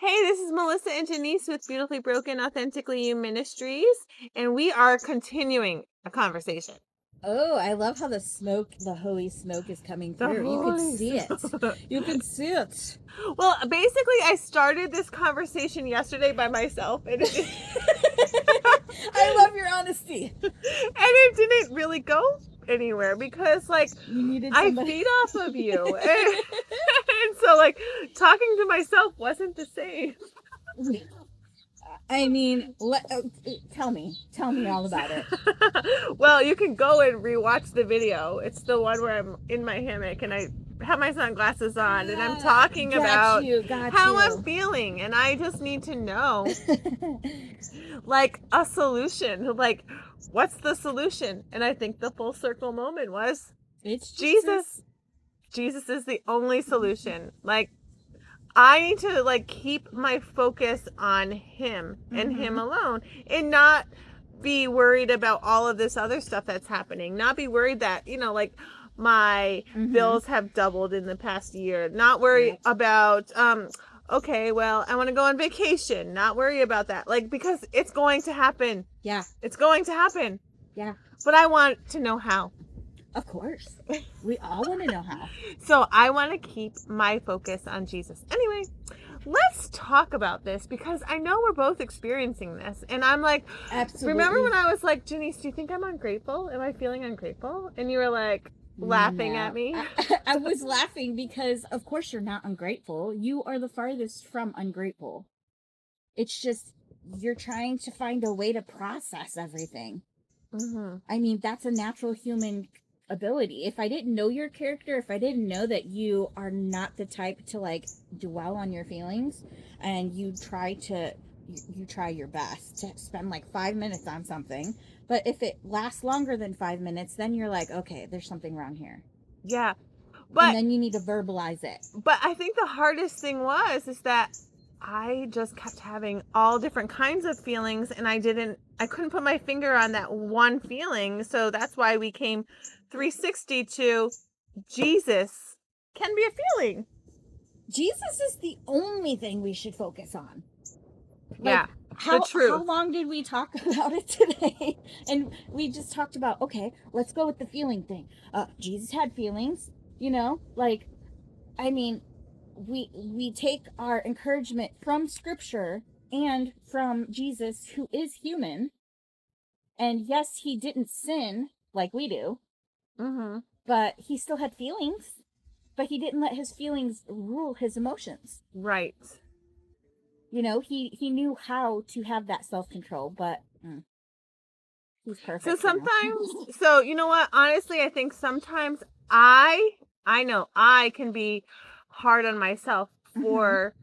Hey, this is Melissa and Janice with Beautifully Broken Authentically You Ministries, and we are continuing a conversation. Oh, I love how the holy smoke is coming The through. You can Holy see it. Spirit. You can see it. Well, basically, I started this conversation yesterday by myself, and I love your honesty. it didn't really go anywhere because, You needed I somebody. feed off of you, and so, talking to myself wasn't the same. I mean, tell me all about it. Well, you can go and rewatch the video. It's the one where I'm in my hammock and I have my sunglasses on and I'm talking about how I'm feeling, and I just need to know a solution. What's the solution? And I think the full circle moment was It's Jesus. Jesus is the only solution. I need to keep my focus on him and him alone, and not be worried about all of this other stuff that's happening. Not be worried that, my bills have doubled in the past year. Not worry about okay, well, I want to go on vacation. Not worry about that. Because it's going to happen. Yeah. It's going to happen. Yeah. But I want to know how. Of course. We all want to know how. So I want to keep my focus on Jesus. Anyway, let's talk about this because I know we're both experiencing this. And I'm like, Absolutely. Remember when I was like, Janice, do you think I'm ungrateful? Am I feeling ungrateful? And you were like laughing at me. I was laughing because, of course, you're not ungrateful. You are the farthest from ungrateful. It's just you're trying to find a way to process everything. I mean, that's a natural human ability. If I didn't know your character, if I didn't know that you are not the type to dwell on your feelings, and you try your best to spend 5 minutes on something, but if it lasts longer than 5 minutes, then you're like, okay, there's something wrong here. Yeah. And then you need to verbalize it. But I think the hardest thing is that I just kept having all different kinds of feelings, and I couldn't put my finger on that one feeling. So that's why we came 360 to Jesus can be a feeling. Jesus is the only thing we should focus on. The truth. How long did we talk about it today? And we just talked about, okay, let's go with the feeling thing. Jesus had feelings, I mean, we take our encouragement from Scripture and from Jesus, who is human. And yes, he didn't sin like we do, but he still had feelings. But he didn't let his feelings rule his emotions. Right. He knew how to have that self-control, but he's perfect. So sometimes, so you know what? Honestly, I think sometimes I know I can be hard on myself for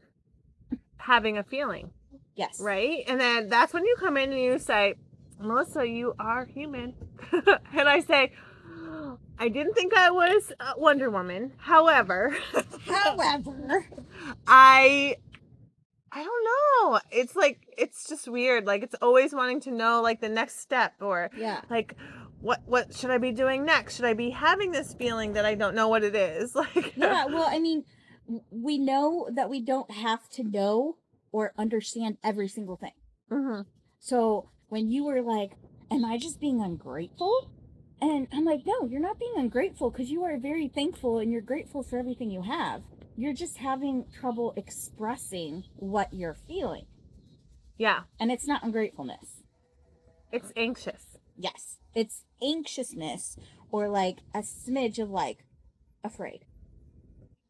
having a feeling. Yes. Right? And then that's when you come in and you say, Melissa, you are human. And I say, I didn't think I was Wonder Woman. However, I don't know. It's just weird. It's always wanting to know the next step, or what should I be doing next? Should I be having this feeling that I don't know what it is? Yeah, well, I mean, we know that we don't have to know or understand every single thing. So when you were like, am I just being ungrateful? And I'm like, no, you're not being ungrateful, because you are very thankful and you're grateful for everything you have. You're just having trouble expressing what you're feeling. Yeah. And it's not ungratefulness. It's anxious. Yes. It's anxiousness, or a smidge of afraid.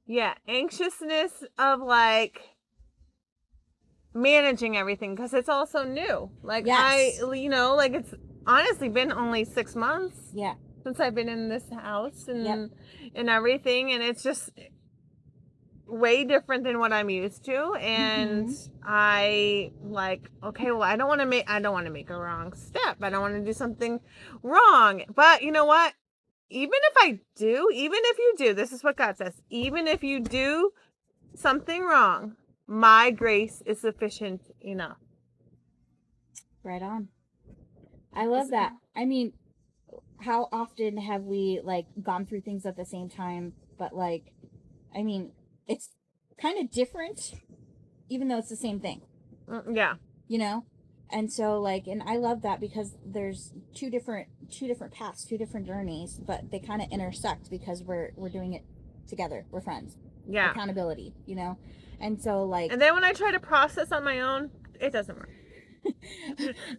Yeah. Anxiousness of managing everything, because it's also new. Yes. It's honestly been only 6 months. Yeah. Since I've been in this house and everything, and it's just way different than what I'm used to, and I okay, well, I don't want to make a wrong step. I don't want to do something wrong. But you know what? Even if you do, this is what God says, even if you do something wrong, my grace is sufficient enough. Right on. I love that. I mean, how often have we gone through things at the same time, but I mean, it's kind of different even though it's the same thing. Yeah. You know? And so like, and I love that because there's two different paths, two different journeys, but they kind of intersect because we're doing it together. We're friends. Yeah. Accountability, you know? And so like, and then when I try to process on my own, it doesn't work.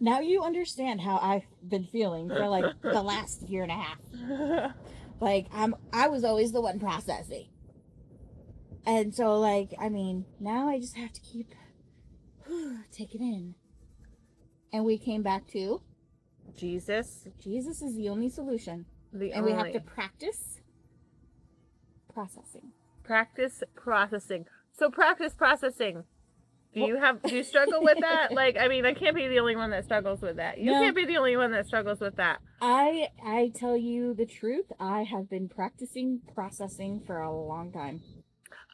now you understand how I've been feeling for like the last year and a half. Like I was always the one processing. And so like, I mean, now I just have to keep take it in. And we came back to Jesus. Jesus is the only solution. And we have to practice processing. Practice processing. So practice processing. Do you struggle with that? Like, I mean, I can't be the only one that struggles with that. You can't be the only one that struggles with that. I tell you the truth, I have been practicing processing for a long time.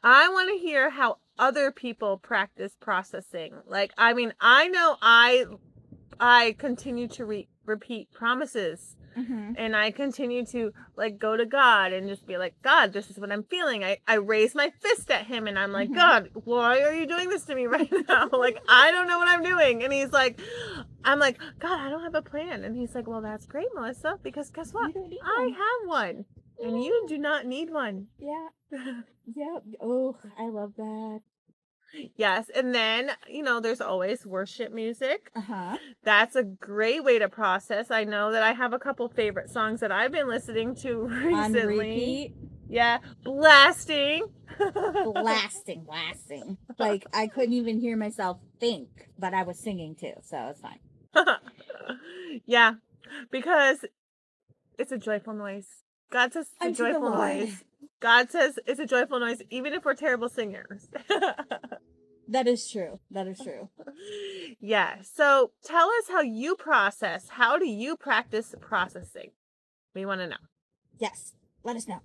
I want to hear how other people practice processing. Like, I mean, I know I continue to repeat promises. Mm-hmm. And I continue to like go to God and just be like, God, this is what I'm feeling. I raise my fist at him and I'm like, God, why are you doing this to me right now? Like, I don't know what I'm doing. And he's like, I'm like, God, I don't have a plan. And he's like, well, that's great, Melissa, because guess what? I have one. And you do not need one. Yeah. Yeah. Oh, I love that. Yes. And then, there's always worship music. Uh-huh. That's a great way to process. I know that I have a couple favorite songs that I've been listening to recently. On repeat? Yeah. Blasting. Blasting. Like, I couldn't even hear myself think, but I was singing too, so it's fine. Yeah. Because it's a joyful noise. God says it's a joyful noise. God says it's a joyful noise, even if we're terrible singers. That is true. Yeah. So tell us how you process. How do you practice processing? We want to know. Yes. Let us know.